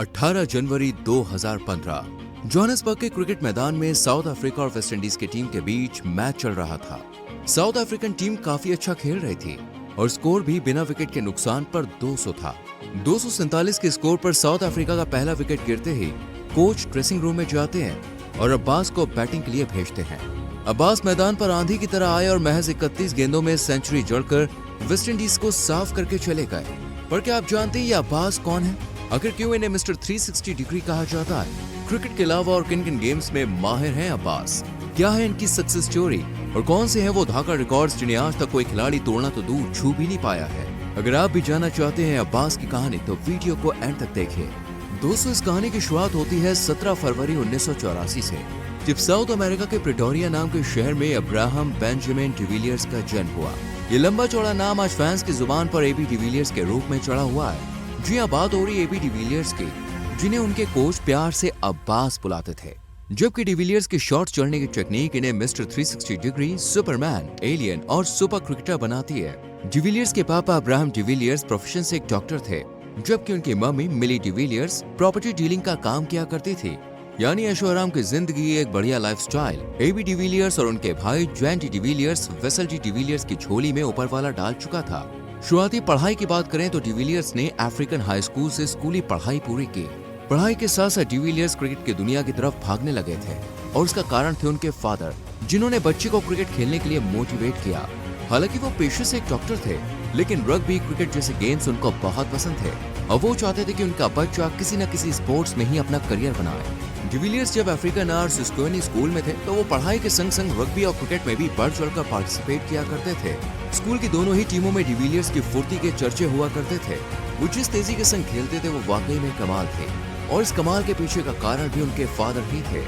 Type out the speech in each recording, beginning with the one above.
18 जनवरी 2015 Johannesburg के cricket मैदान में साउथ अफ्रीका और वेस्ट इंडीज की टीम के बीच मैच चल रहा था। साउथ अफ्रीकन टीम काफी अच्छा खेल रही थी और स्कोर भी बिना विकेट के नुकसान पर 200 था। 247 के स्कोर पर साउथ अफ्रीका का पहला विकेट गिरते ही कोच ड्रेसिंग रूम में जाते हैं और अब्बास को बैटिंग के लिए भेजते हैं। अब्बास मैदान पर आंधी की तरह आए और महज 31 गेंदों में सेंचुरी जड़कर वेस्ट इंडीज को साफ करके चले गए। पर क्या आप जानते हैं ये अब्बास कौन है? आखिर क्यों इन्हें मिस्टर 360 डिग्री कहा जाता है? क्रिकेट के अलावा और किन किन गेम्स में माहिर हैं अब्बास? क्या है इनकी सक्सेस स्टोरी और कौन से हैं वो धाकड़ रिकॉर्ड्स जिन्हें आज तक कोई खिलाड़ी तोड़ना तो दूर छू भी नहीं पाया है? अगर आप भी जानना चाहते हैं अब्बास की कहानी तो वीडियो को एंड तक देखिए। दोस्तों, इस कहानी की शुरुआत होती है 17 फरवरी 1984 से, जब साउथ अमेरिका के प्रिटोरिया नाम के शहर में अब्राहम बेंजामिन डिविलियर्स का जन्म हुआ। ये लंबा चौड़ा नाम आज फैंस की जुबान पर एबी डिविलियर्स के रूप में चढ़ा हुआ है। जी हाँ, बात हो रही एबी डिविलियर्स की, जिन्हें उनके कोच प्यार से अब्बास बुलाते थे। जबकि डिविलियर्स की शॉट चढ़ने की टेक्निक इन्हें मिस्टर 360 डिग्री, सुपरमैन, एलियन और सुपर क्रिकेटर बनाती है। डिविलियर्स के पापा अब्राहम डिविलियर्स प्रोफेशन से एक डॉक्टर थे, जबकि उनकी मम्मी मिली डिविलियर्स प्रॉपर्टी डीलिंग का काम किया करती थी। यानी ऐशो आराम की जिंदगी, एक बढ़िया लाइफस्टाइल। एबी डिविलियर्स और उनके भाई ज्वेंटी डिविलियर्स वेसल डी डिविलियर्स की झोली में ऊपर वाला डाल चुका था। शुरुआती पढ़ाई की बात करें तो डिविलियर्स ने अफ्रीकन हाई स्कूल से स्कूली पढ़ाई पूरी की। पढ़ाई के साथ साथ डिविलियर्स क्रिकेट की दुनिया की तरफ भागने लगे थे और उसका कारण थे उनके फादर, जिन्होंने बच्चे को क्रिकेट खेलने के लिए मोटिवेट किया। हालांकि वो पेशे से एक डॉक्टर थे, लेकिन रग्बी, क्रिकेट जैसे गेम्स उनको बहुत पसंद थे और वो चाहते थे कि उनका बच्चा किसी न किसी स्पोर्ट्स में ही अपना करियर बनाए। डिविलियर्स जब अफ्रीकन आर्ट्स स्कूल में थे तो वो पढ़ाई के संग संग रग्बी और क्रिकेट में भी बढ़ चढ़कर पार्टिसिपेट किया करते थे। स्कूल की दोनों ही टीमों में डिविलियर्स की फुर्ती के चर्चे हुआ करते थे। वो जिस तेजी के संग खेलते थे वो वाकई में कमाल थे और इस कमाल के पीछे का कारण भी उनके फादर ही थे,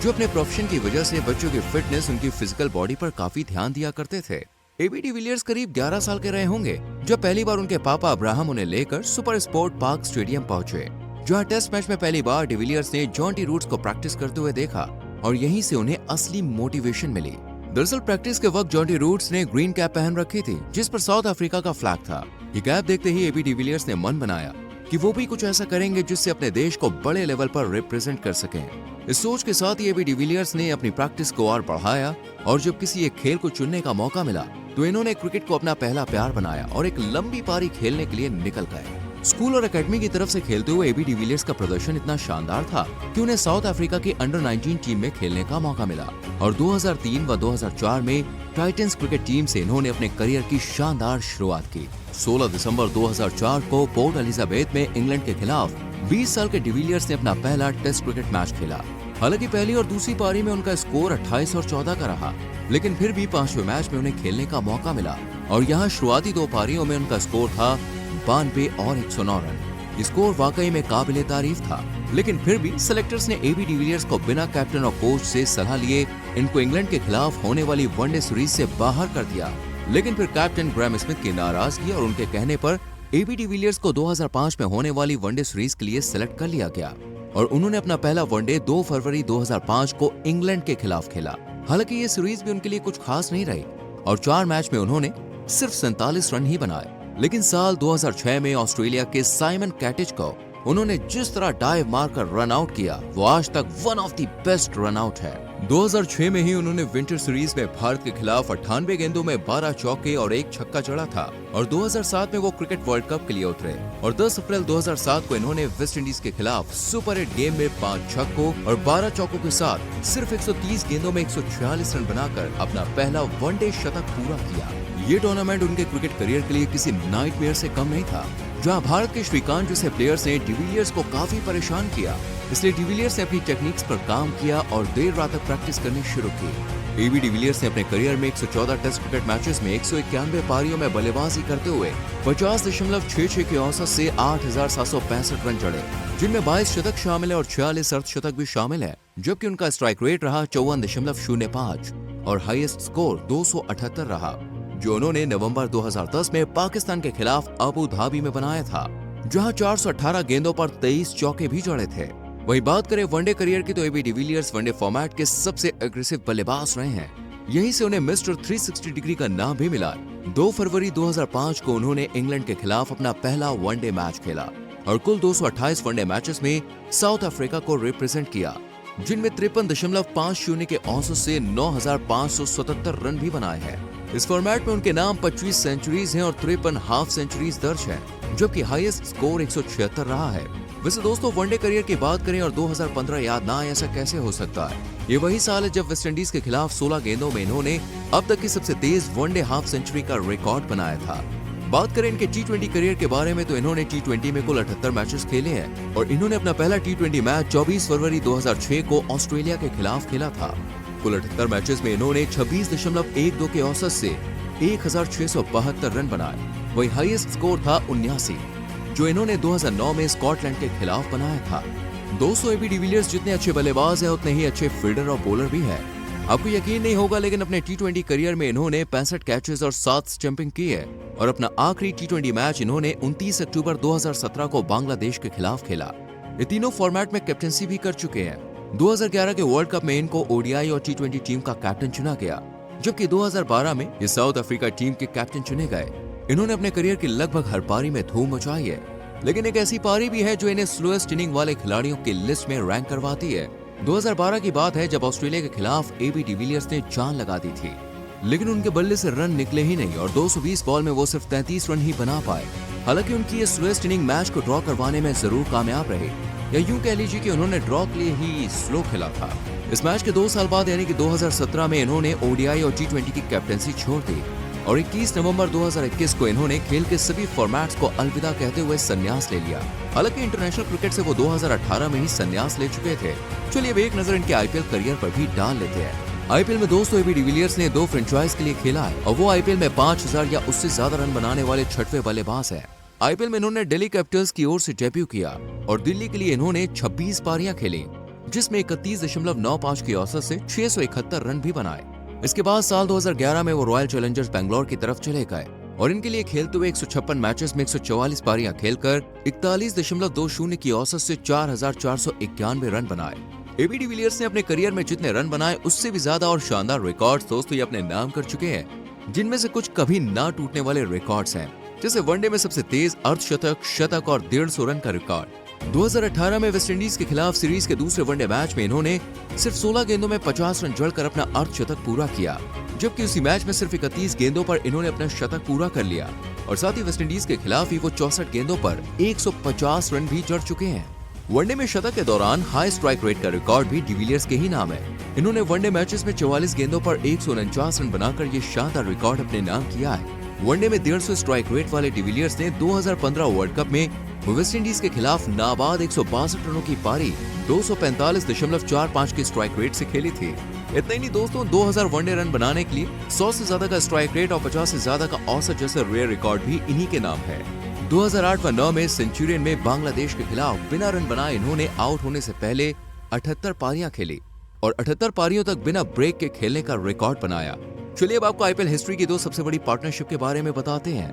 जो अपने प्रोफेशन की वजह से बच्चों की फिटनेस, उनकी फिजिकल बॉडी पर काफी ध्यान दिया करते थे। एबी डिविलियर्स करीब 11 साल के रहे होंगे जब पहली बार उनके पापा अब्राहम उन्हें लेकर सुपर स्पोर्ट पार्क स्टेडियम पहुंचे, जहां टेस्ट मैच में पहली बार डिविलियर्स ने जॉन्टी रूट्स को प्रैक्टिस करते हुए देखा और यहीं से उन्हें असली मोटिवेशन मिली। दरअसल प्रैक्टिस के वक्त जॉन्टी रूट्स ने ग्रीन कैप पहन रखी थी, जिस पर साउथ अफ्रीका का फ्लैग था। ये कैप देखते ही एबी डिविलियर्स ने मन बनाया कि वो भी कुछ ऐसा करेंगे जिससे अपने देश को बड़े लेवल पर रिप्रेजेंट कर सकें। इस सोच के साथ ही एबी डिविलियर्स ने अपनी प्रैक्टिस को और बढ़ाया और जब किसी एक खेल को चुनने का मौका मिला तो इन्होंने क्रिकेट को अपना पहला प्यार बनाया और एक लंबी पारी खेलने के लिए निकल गए। स्कूल और एकेडमी की तरफ से खेलते हुए एबी डिविलियर्स का प्रदर्शन इतना शानदार था कि उन्हें साउथ अफ्रीका की अंडर 19 टीम में खेलने का मौका मिला और 2003 व 2004 में टाइटंस क्रिकेट टीम से इन्होंने अपने करियर की शानदार शुरुआत की। 16 दिसंबर 2004 को पोर्ट एलिजाबेथ में इंग्लैंड के खिलाफ 20 साल के डिविलियर्स ने अपना पहला टेस्ट क्रिकेट मैच खेला। हालांकि पहली और दूसरी पारी में उनका स्कोर 28 और 14 का रहा, लेकिन फिर भी पांचवें मैच में उन्हें खेलने का मौका मिला और यहाँ शुरुआती दो पारियों में उनका स्कोर था 92 और 109 रन। स्कोर वाकई में काबिले तारीफ था, लेकिन फिर भी सिलेक्टर्स ने एबी डिविलियर्स को बिना कैप्टन और कोच से सलाह लिए इनको इंग्लैंड के खिलाफ होने वाली वनडे सीरीज से बाहर कर दिया। लेकिन फिर कैप्टन ग्राहम स्मिथ की नाराजगी और उनके कहने पर एबी डिविलियर्स को 2005 में होने वाली वनडे सीरीज के लिए सेलेक्ट कर लिया गया और उन्होंने अपना पहला वनडे 2 फरवरी 2005 को इंग्लैंड के खिलाफ खेला। हालांकि ये सीरीज भी उनके लिए कुछ खास नहीं रही और 4 मैच में उन्होंने सिर्फ 47 रन ही बनाए। लेकिन साल 2006 में ऑस्ट्रेलिया के साइमन कैटिच को उन्होंने जिस तरह डाइव मारकर रन आउट किया, वो आज तक one of the best run out है। 2006 में ही उन्होंने विंटर सीरीज में भारत के खिलाफ 98 गेंदों में 12 चौके और 1 छक्का जड़ा था और 2007 में वो क्रिकेट वर्ल्ड कप के लिए उतरे और 10 अप्रैल 2007 को इन्होंने वेस्ट इंडीज के खिलाफ सुपर 8 गेम में 5 छक्कों और 12 चौकों के साथ सिर्फ 130 गेंदों में 146 रन बनाकर अपना पहला वनडे शतक पूरा किया। ये टूर्नामेंट उनके क्रिकेट करियर के लिए किसी नाइटमेयर से कम नहीं था, जहां भारत के श्रीकांत जैसे प्लेयर्स ने डिविलियर्स को काफी परेशान किया। इसलिए डिविलियर्स ने अपनी टेक्निक्स पर काम किया और देर रात तक प्रैक्टिस करनी शुरू की। एबी डिविलियर्स ने अपने करियर में 114 टेस्ट क्रिकेट मैचेस में 191 पारियों में बल्लेबाजी करते हुए 50.66 की औसत से 8,765 रन जड़े, जिनमें 22 शतक शामिल है और 46 अर्धशतक भी शामिल है। जबकि उनका स्ट्राइक रेट रहा 54.05 और हाईएस्ट स्कोर 278 रहा, जो उन्होंने नवंबर 2010 में पाकिस्तान के खिलाफ अबू धाबी में बनाया था, जहां 418 गेंदों पर 23 चौके भी जड़े थे। वही बात करें वनडे करियर की तो एबी डिविलियर्स वनडे फॉर्मेट के सबसे एग्रेसिव बल्लेबाज रहे हैं। यहीं से उन्हें मिस्टर 360 डिग्री का नाम भी मिला। 2 फरवरी 2005 को उन्होंने इंग्लैंड के खिलाफ अपना पहला वनडे मैच खेला और कुल 228 वनडे मैचेस में साउथ अफ्रीका को रिप्रेजेंट किया, जिनमें 53.50 के औसत से 9,577 रन भी बनाए हैं। इस फॉर्मेट में उनके नाम 25 सेंचुरीज हैं और 53 हाफ सेंचुरीज दर्ज हैं, जबकि हाईएस्ट स्कोर 176 रहा है। वैसे दोस्तों, वनडे करियर की बात करें और 2015 याद ना आए, ऐसा कैसे हो सकता है। ये वही साल है जब वेस्टइंडीज के खिलाफ 16 गेंदों में इन्होंने अब तक की सबसे तेज वनडे हाफ सेंचुरी का रिकॉर्ड बनाया था। बात करें इनके टी20 करियर के बारे में तो इन्होंने टी20 में कुल 78 मैचेस खेले हैं और इन्होंने अपना पहला टी20 मैच 24 फरवरी 2006 को ऑस्ट्रेलिया के खिलाफ खेला था। कुल 78 मैचेस में इन्होंने 26.12 के औसत से 1,672 रन बनाए। वही हाईएस्ट स्कोर था 79, जो इन्होंने 2009 में स्कॉटलैंड के खिलाफ बनाया था। दोस्तों, एबी डिविलियर्स जितने अच्छे बल्लेबाज हैं उतने ही अच्छे फील्डर और बॉलर भी हैं। आपको यकीन नहीं होगा, लेकिन अपने टी20 करियर में इन्होंने 65 कैचेस और 7 स्टंपिंग की है और अपना आखिरी टी20 मैच इन्होंने 29 अक्टूबर 2017 को बांग्लादेश के खिलाफ खेला। ये तीनों फॉर्मेट में कैप्टनसी भी कर चुके हैं। 2011 के वर्ल्ड कप में इनको ओडीआई और टी20 टीम का कैप्टन चुना गया, जबकि 2012 में ये साउथ अफ्रीका टीम के कैप्टन चुने गए। इन्होंने अपने करियर की लगभग हर पारी में धूम मचाई है, लेकिन एक ऐसी पारी भी है जो इन्हें स्लोएस्ट इनिंग वाले खिलाड़ियों की लिस्ट में रैंक करवाती है। 2012 की बात है जब ऑस्ट्रेलिया के खिलाफ एबी डिविलियर्स ने जान लगा दी थी, लेकिन उनके बल्ले से रन निकले ही नहीं और 220 बॉल में वो सिर्फ 33 रन ही बना पाए। हालांकि उनकी ये स्लोएस्ट इनिंग मैच को ड्रॉ करवाने में जरूर कामयाब रहे, या यूं कह लीजिए कि उन्होंने ड्रॉ के लिए ही स्लो खेला था। इस मैच के 2 साल बाद यानी कि 2017 में इन्होंने ओडीआई और टी20 की कैप्टनसी छोड़ दी और 21 नवंबर 2021 को इन्होंने खेल के सभी फॉर्मेट्स को अलविदा कहते हुए संन्यास ले लिया। हालांकि इंटरनेशनल क्रिकेट से वो 2018 में ही संन्यास ले चुके थे। चलिए अब एक नजर इनके आईपीएल करियर पर भी डाल लेते हैं। आईपीएल में दोस्तों एबी डिविलियर्स ने 2 फ्रेंचाइज के लिए खेला है और वो आईपीएल में 5000 या उससे ज्यादा रन बनाने वाले 6वें बल्लेबाज हैं। आईपीएल में इन्होंने दिल्ली कैपिटल्स की ओर से डेब्यू किया और दिल्ली के लिए इन्होंने 26 पारियां खेली, जिसमें 31.95 की औसत से 671 रन भी बनाए। इसके बाद साल 2011 में वो रॉयल चैलेंजर्स बैंगलोर की तरफ चले गए और इनके लिए खेलते हुए 156 मैचेस में 144 पारियां खेलकर 41.20 की औसत से 4,491 रन बनाए। एबी डिविलियर्स ने अपने करियर में जितने रन बनाए उससे भी ज्यादा और शानदार रिकॉर्ड्स दोस्तों ये अपने नाम कर चुके हैं, जिनमें से कुछ कभी ना टूटने वाले रिकॉर्ड्स हैं, जैसे वनडे में सबसे तेज अर्धशतक, शतक और 150 रन का रिकॉर्ड। 2018 में वेस्टइंडीज के खिलाफ सीरीज के दूसरे वनडे मैच में इन्होंने सिर्फ 16 गेंदों में 50 रन जड़कर अपना अर्धशतक पूरा किया, जबकि उसी मैच में सिर्फ 31 गेंदों पर इन्होंने अपना शतक पूरा कर लिया और साथ ही वेस्टइंडीज के खिलाफ ही वो 64 गेंदों पर 150 रन भी जड़ चुके हैं। वनडे में शतक के दौरान हाई स्ट्राइक रेट का रिकॉर्ड भी डिविलियर्स के ही नाम है। इन्होंने वनडे मैचेस में 44 गेंदों पर 149 रन बनाकर ये शानदार रिकॉर्ड अपने नाम किया है। वनडे में 150 स्ट्राइक रेट वाले डिविलियर्स ने 2015 वर्ल्ड कप में वेस्टइंडीज के खिलाफ नाबाद 162 रनों की पारी 245.45 की स्ट्राइक रेट से खेली थी। इतना ही नहीं दोस्तों, 2000 वनडे रन बनाने के लिए 100 से ज्यादा का स्ट्राइक रेट और 50 से ज्यादा का औसत जैसे रेयर रिकॉर्ड भी इन्हीं के नाम है। 2008 व 9 में सेंचुरियन में बांग्लादेश के खिलाफ बिना रन बनाए इन्होंने आउट होने से पहले 78 पारियां खेली और 78 पारियों तक बिना ब्रेक के खेलने का रिकॉर्ड बनाया। चलिए अब आपको आईपीएल हिस्ट्री की 2 सबसे बड़ी पार्टनरशिप के बारे में बताते हैं।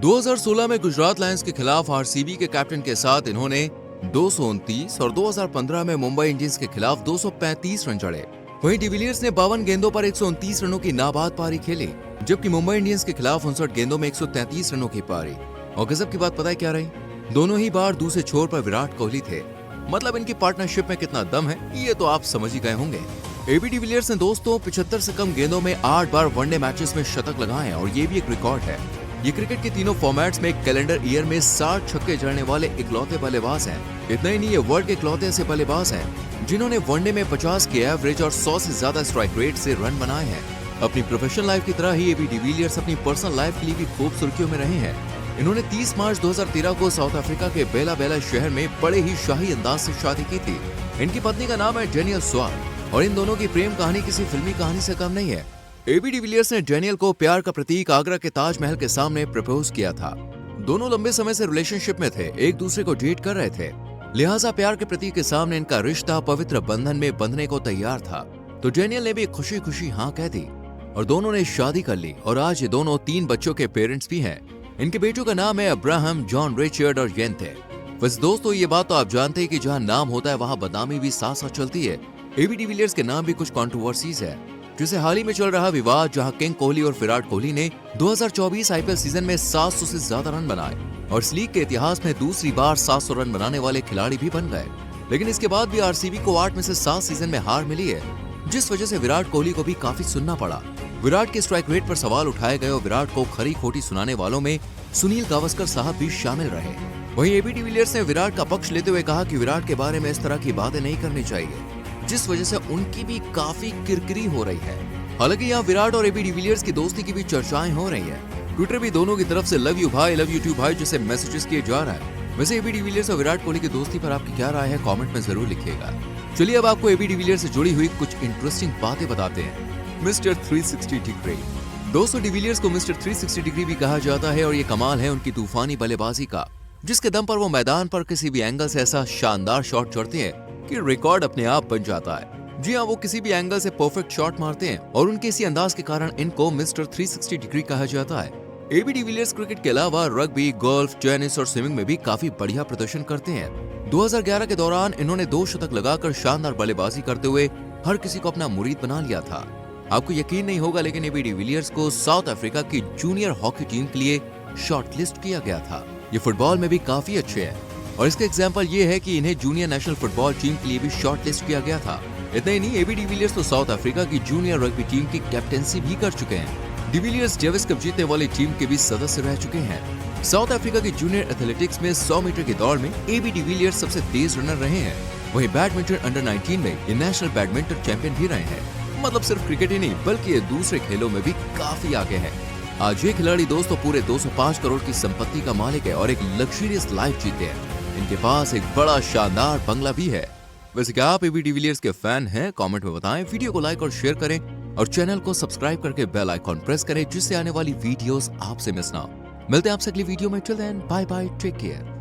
2016 में गुजरात लायंस के खिलाफ आरसीबी के कैप्टन के साथ इन्होंने 229 और 2015 में मुंबई इंडियंस के खिलाफ 235 रन जड़े। वहीं डिविलियर्स ने 52 गेंदों पर 129 रनों की नाबाद पारी खेली, जबकि मुंबई इंडियंस के खिलाफ 59 गेंदों में 133 रनों की पारी। और गजब की बात पता है क्या रही? दोनों ही बार दूसरे छोर पर विराट कोहली थे। मतलब इनकी पार्टनरशिप में कितना दम है ये तो आप समझ ही गए होंगे। एबी डिविलियर्स ने दोस्तों 75 से कम गेंदों में 8 बार वनडे मैचेस में शतक लगाए और ये भी एक रिकॉर्ड है। ये क्रिकेट के तीनों फॉर्मेट्स में कैलेंडर ईयर में 60 छक्के जड़ने वाले इकलौते बल्लेबाज हैं। इतना ही नहीं, ये वर्ल्ड के इकलौते ऐसे बल्लेबाज हैं जिन्होंने वनडे में 50 के एवरेज और 100 से ज्यादा स्ट्राइक रेट से रन बनाए हैं। अपनी प्रोफेशनल लाइफ की तरह ही एबी डिविलियर्स अपनी पर्सनल लाइफ के लिए भी खूब सुर्खियों में रहे हैं। इन्होंने 30 मार्च 2013 को साउथ अफ्रीका के बेला बेला शहर में बड़े ही शाही अंदाज से शादी की थी। इनकी पत्नी का नाम है डेनियल स्वाट और इन दोनों की प्रेम कहानी किसी फिल्मी कहानी से कम नहीं है। एबी डिविलियर्स ने डेनियल को प्यार का प्रतीक आगरा के ताजमहल के सामने प्रपोज किया था। दोनों लंबे समय से रिलेशनशिप में थे, एक दूसरे को डेट कर रहे थे, लिहाजा प्यार के प्रतीक के सामने इनका रिश्ता पवित्र बंधन में बंधने को तैयार था। तो डेनियल ने भी खुशी खुशी हाँ कह दी और दोनों ने शादी कर ली और आज ये दोनों 3 बच्चों के पेरेंट्स भी हैं। इनके बेटों का नाम है अब्राहम, जॉन रिचर्ड और येंते। बस दोस्तों ये बात तो आप जानते हैं कि जहाँ नाम होता है वहाँ बदनामी भी साथ साथ चलती है। एबी डिविलियर्स के नाम भी कुछ कंट्रोवर्सीज है, जैसे हाल ही में चल रहा विवाद जहां किंग कोहली और विराट कोहली ने 2024 आईपीएल सीजन में 700 से ज्यादा रन बनाए। और इस लीग के इतिहास में दूसरी बार 700 रन बनाने वाले खिलाड़ी भी बन गए। लेकिन इसके बाद भी आरसीबी को 8 में से 7 सीजन में हार मिली है, जिस वजह से विराट कोहली को भी काफी सुनना पड़ा। विराट के स्ट्राइक रेट पर सवाल उठाए गए और विराट को खरी खोटी सुनाने वालों में सुनील गावस्कर साहब भी शामिल रहे। वहीं एबी डिविलियर्स ने विराट का पक्ष लेते हुए कहा कि विराट के बारे में इस तरह की बातें नहीं करनी चाहिए, जिस वजह से उनकी भी काफी किरकिरी हो रही है। हालांकि यहाँ विराट और एबी डिविलियर्स की दोस्ती की भी चर्चाएं हो रही है। ट्विटर भी दोनों की तरफ से लव यू भाई, लव यू टू भाई जैसे मैसेजेस किए जा रहा है। वैसे एबी डिविलियर्स और विराट कोहली की दोस्ती पर आपकी क्या राय है, कमेंट में जरूर लिखिएगा। चलिए अब आपको एबी डिविलियर्स से जुड़ी हुई कुछ इंटरेस्टिंग बातें बताते हैं। Mister 360 degree. दोस्तों, डिविलियर्स को मिस्टर 360 डिग्री भी कहा जाता है और ये कमाल है उनकी तूफानी बल्लेबाजी का, जिसके दम पर वो मैदान पर किसी भी एंगल से ऐसा शानदार शॉट छोड़ते हैं कि रिकॉर्ड अपने आप बन जाता है। जी हाँ, वो किसी भी एंगल से परफेक्ट शॉट मारते हैं और उनके इसी अंदाज के कारण इनको मिस्टर 360 डिग्री कहा जाता है। एबी डिविलियर्स क्रिकेट के अलावा रग्बी, गोल्फ, टेनिस और स्विमिंग में भी काफी बढ़िया प्रदर्शन करते हैं। 2011 के दौरान इन्होंने 2 शतक लगाकर शानदार बल्लेबाजी करते हुए हर किसी को अपना मुरीद बना लिया था। आपको यकीन नहीं होगा, लेकिन एबी डिविलियर्स को साउथ अफ्रीका की जूनियर हॉकी टीम के लिए शॉर्टलिस्ट किया गया था। ये फुटबॉल में भी काफी अच्छे हैं और इसका एग्जाम्पल ये है कि इन्हें जूनियर नेशनल फुटबॉल टीम के लिए भी शॉर्टलिस्ट किया गया था। इतना ही नहीं, एबी डिविलियर्स तो साउथ अफ्रीका की जूनियर रग्बी टीम की कैप्टेंसी भी कर चुके हैं। डिविलियर्स डेविस कप जीतने वाली टीम के भी सदस्य रह चुके हैं। साउथ अफ्रीका की जूनियर एथलेटिक्स में 100 मीटर की दौड़ में एबी डिविलियर्स सबसे तेज रनर रहे हैं। वहीं बैडमिंटन अंडर 19 में ये नेशनल बैडमिंटन चैंपियन भी रहे हैं। मतलब सिर्फ क्रिकेट ही नहीं, बल्कि ये दूसरे खेलों में भी काफी आगे है। आज ये खिलाड़ी दोस्तों पूरे 205 करोड़ की संपत्ति का मालिक है और एक लग्जरियस लाइफ जीते हैं। इनके पास एक बड़ा शानदार बंगला भी है। वैसे क्या आप एबी डिविलियर्स के फैन हैं? कमेंट में बताएं। वीडियो को लाइक और शेयर करें और चैनल को सब्सक्राइब करके बेल आइकॉन प्रेस करें, जिससे आने वाली वीडियोस आपसे मिस ना हो। मिलते हैं आपसे अगली वीडियो में। Till then bye bye, take care.